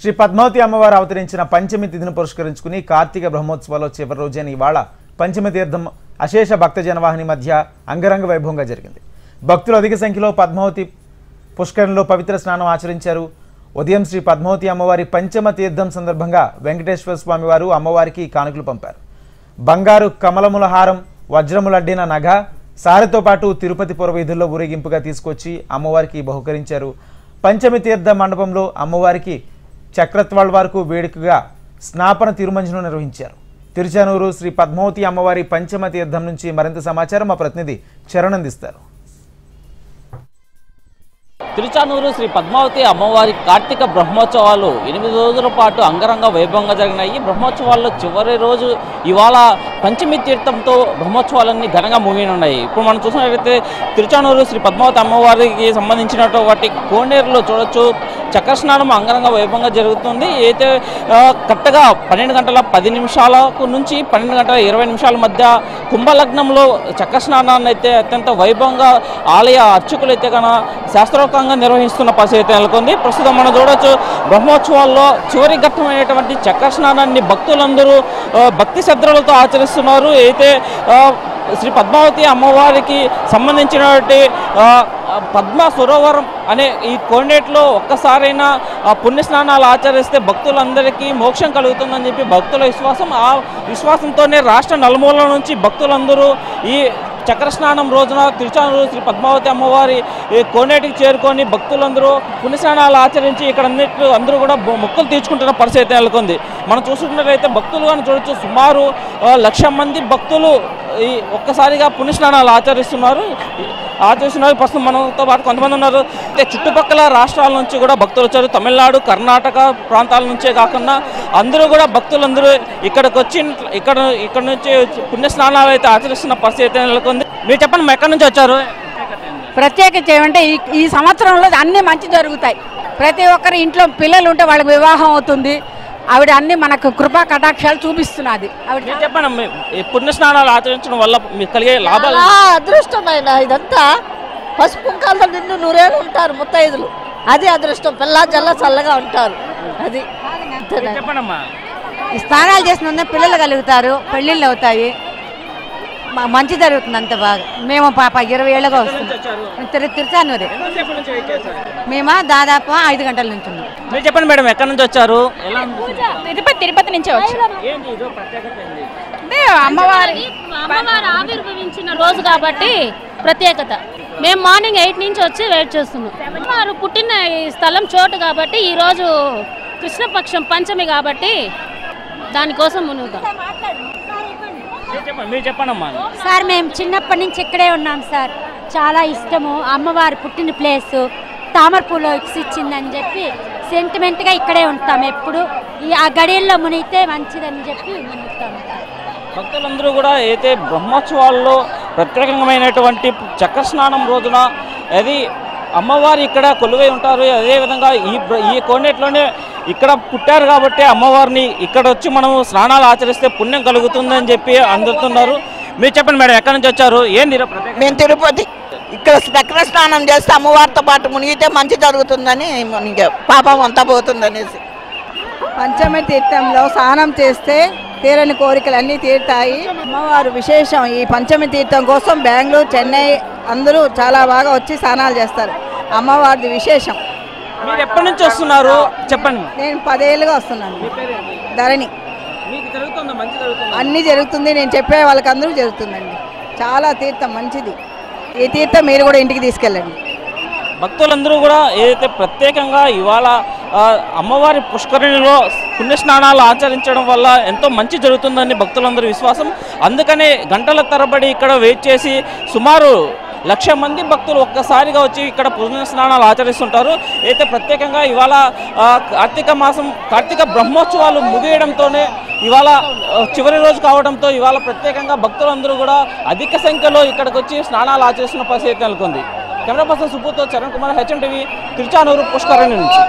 శ్రీ పద్మావతి అమ్మవారు అవతరించిన పంచమి తిథిని పురస్కరించుకుని కార్తీక బ్రహ్మోత్సవాల్లో చివరి రోజైన ఇవాళ పంచమి తీర్థం అశేష భక్త జనవాహిని మధ్య అంగరంగ వైభవంగా జరిగింది. భక్తులు అధిక సంఖ్యలో పద్మావతి పుష్కరంలో పవిత్ర స్నానం ఆచరించారు. ఉదయం శ్రీ పద్మావతి అమ్మవారి పంచమ తీర్థం సందర్భంగా వెంకటేశ్వర స్వామి వారు అమ్మవారికి కానుకలు పంపారు. బంగారు కమలముల హారం, వజ్రములడ్డిన నగ, సారెతో పాటు తిరుపతి పురవీధుల్లో ఊరేగింపుగా తీసుకొచ్చి అమ్మవారికి బహుకరించారు. పంచమి తీర్థ మండపంలో అమ్మవారికి చక్రత్వాళ్వార్కు వేడుకగా స్నాపన తిరుమంజనం నిర్వహించారు. తిరుచానూరు శ్రీ పద్మావతి అమ్మవారి పంచమ తీర్థం నుంచి మరింత సమాచారం మా ప్రతినిధి చరణ్ అందిస్తారు. తిరుచానూరు శ్రీ పద్మావతి అమ్మవారి కార్తీక బ్రహ్మోత్సవాలు 8 రోజుల పాటు అంగరంగ వైభవంగా జరిగినాయి. బ్రహ్మోత్సవాల్లో చివరి రోజు ఇవాళ పంచమి తీర్థంతో బ్రహ్మోత్సవాలన్నీ ఘనంగా ముగియనున్నాయి. ఇప్పుడు మనం చూసినట్లయితే తిరుచానూరు శ్రీ పద్మావతి అమ్మవారికి సంబంధించినటువంటి కోనేరులో చూడొచ్చు, చక్ర స్నానం అంగరంగ వైభవంగా జరుగుతుంది. అయితే కరెక్ట్గా 12 గంటల 10 నిమిషాలకు నుంచి 12 గంటల 20 నిమిషాల మధ్య కుంభలగ్నంలో చక్ర స్నానాన్ని అయితే అత్యంత వైభవంగా ఆలయ అర్చకులు అయితే కన్నా శాస్త్రోక్తంగా నిర్వహిస్తున్న పరిస్థితి నెలకొంది. ప్రస్తుతం మనం చూడవచ్చు, బ్రహ్మోత్సవాల్లో చివరి ఘట్టమైనటువంటి చక్ర స్నానాన్ని భక్తులందరూ భక్తి శ్రద్ధలతో ఆచరిస్తున్నారు. అయితే శ్రీ పద్మావతి అమ్మవారికి సంబంధించినటువంటి పద్మ సరోవరం అనే ఈ కోనేటిలో ఒక్కసారైనా పుణ్యస్నానాలు ఆచరిస్తే భక్తులందరికీ మోక్షం కలుగుతుందని చెప్పి భక్తుల విశ్వాసం. ఆ విశ్వాసంతోనే రాష్ట్ర నలుమూలల నుంచి భక్తులందరూ ఈ చక్ర స్నానం రోజున తిరుచానూరు శ్రీ పద్మావతి అమ్మవారి కోనేటికి చేరుకొని భక్తులందరూ పుణ్యస్నానాలు ఆచరించి ఇక్కడ అందరూ కూడా మొక్కులు తీర్చుకుంటున్న పరిస్థితి నెలకొంది. మనం చూసుకున్నట్లయితే భక్తులు కానీ చూడొచ్చు, సుమారు 1,00,000 మంది భక్తులు ఈ ఒక్కసారిగా పుణ్యస్నానాలు ఆచరిస్తున్నారు. ప్రస్తుతం మనతో పాటు కొంతమంది ఉన్నారు. చుట్టుపక్కల రాష్ట్రాల నుంచి కూడా భక్తులు వచ్చారు. తమిళనాడు, కర్ణాటక ప్రాంతాల నుంచే కాకుండా అందరూ కూడా భక్తులందరూ ఇక్కడికి వచ్చి ఇక్కడ నుంచి పుణ్యస్నానాలు అయితే ఆచరిస్తున్న పరిస్థితి నెలకొంది. మీరు చెప్పండి, ఎక్కడి నుంచి వచ్చారు? ప్రత్యేకత ఏమంటే ఈ సంవత్సరంలో అన్నీ మంచి జరుగుతాయి. ప్రతి ఒక్కరి ఇంట్లో పిల్లలు ఉంటే వాళ్ళకి వివాహం అవుతుంది. ఆవిడ అన్ని మనకు కృపా కటాక్షాలు చూపిస్తున్నది. ఆవిడ చెప్పండి, పుణ్యస్నానాలు ఆచరించడం వల్ల మీకు కలిగే లాభాలు? అదృష్టమైన ఇదంతా పసుపు కుంకాలతో నిన్ను నూరేళ్ళు ఉంటారు ముత్తైదులు. అది అదృష్టం. పిల్ల జల్ల చల్లగా ఉంటారు. అది చెప్పండమ్మా. ఈ స్నానాలు చేసిన పిల్లలు కలుగుతారు, పెళ్ళిళ్ళు అవుతాయి, మంచి జరుగుతుంది. అంత బాగా మేము 20 ఏళ్ళగా వస్తున్నాం. తిరుచానూరే. మేమా దాదాపు 5 గంటల నుంచి ఉన్నాం. మీరు చెప్పండి మేడం, ఎక్కడి నుంచి వచ్చారు? తిరుపతి నుంచే వచ్చారు. అంటే అమ్మవారు ఆవిర్భవించిన రోజు కాబట్టి ప్రత్యేకత. మేము మార్నింగ్ 8 నుంచి వచ్చి వెయిట్ చేస్తున్నాం. అమ్మవారు పుట్టిన స్థలం చోటు కాబట్టి ఈరోజు కృష్ణపక్షం పంచమి కాబట్టి దానికోసం మునుగుతాం. సార్ మేము చిన్నప్పటి నుంచి ఇక్కడే ఉన్నాం సార్. చాలా ఇష్టము. అమ్మవారు పుట్టిన ప్లేసు తామరపూలో ఇచ్చిందని చెప్పి సెంటిమెంట్గా ఇక్కడే ఉంటాం. ఎప్పుడు ఆ గడియల్లో మునిగితే మంచిదని చెప్పి మునుగుతాం. భక్తులందరూ కూడా అయితే బ్రహ్మోత్సవాల్లో ప్రత్యేకమైనటువంటి చక్ర స్నానం రోజున అది అమ్మవారు ఇక్కడ కొలువై ఉంటారు. అదేవిధంగా ఈ కోనేటిలోనే ఇక్కడ పుట్టారు కాబట్టి అమ్మవారిని ఇక్కడ వచ్చి మనం స్నానాలు ఆచరిస్తే పుణ్యం కలుగుతుందని చెప్పి అందుతున్నారు. మీరు చెప్పండి మేడం, ఎక్కడి నుంచి వచ్చారు? ఏంది? మేము తిరుపతి. ఇక్కడ చక్ర స్నానం చేస్తే అమ్మవారితో పాటు మునిగితే మంచి జరుగుతుందని, పాపం అంతా పోతుందనేసి. పంచమి తీర్థంలో స్నానం చేస్తే తీరని కోరికలు అన్నీ తీరుతాయి. అమ్మవారు విశేషం. ఈ పంచమి తీర్థం కోసం బెంగళూరు, చెన్నై అందరూ చాలా బాగా వచ్చి స్నానాలు చేస్తారు. అమ్మవారిది విశేషం. మీరు ఎప్పటి నుంచి వస్తున్నారు చెప్పండి? నేను 10 ఏళ్ళుగా వస్తున్నాను. ధరణి. అన్నీ జరుగుతుంది. నేను చెప్పే వాళ్ళకి అందరూ జరుగుతుందండి. చాలా తీర్థం మంచిది. ఈ తీర్థం మీరు కూడా ఇంటికి తీసుకెళ్ళండి. భక్తులందరూ కూడా ఏదైతే ప్రత్యేకంగా ఇవాళ అమ్మవారి పుష్కరిణిలో పుణ్యస్నానాలు ఆచరించడం వల్ల ఎంతో మంచి జరుగుతుందని భక్తులందరూ విశ్వాసం. అందుకనే గంటల తరబడి ఇక్కడ వెయిట్ చేసి సుమారు 1,00,000 మంది భక్తులు ఒక్కసారిగా వచ్చి ఇక్కడ పుణ్యస్నానాలు ఆచరిస్తుంటారు. అయితే ప్రత్యేకంగా ఇవాళ కార్తీక బ్రహ్మోత్సవాలు ముగియడంతోనే ఇవాళ చివరి రోజు కావడంతో ఇవాళ ప్రత్యేకంగా భక్తులందరూ కూడా అధిక సంఖ్యలో ఇక్కడికి వచ్చి స్నానాలు ఆచరిస్తున్న పరిస్థితి నెలకొంది. కెమెరా పర్సన్ సుబ్బుతో చరణ్ కుమార్, HM TV, తిరుచానూరు పుష్కరిణి నుంచి.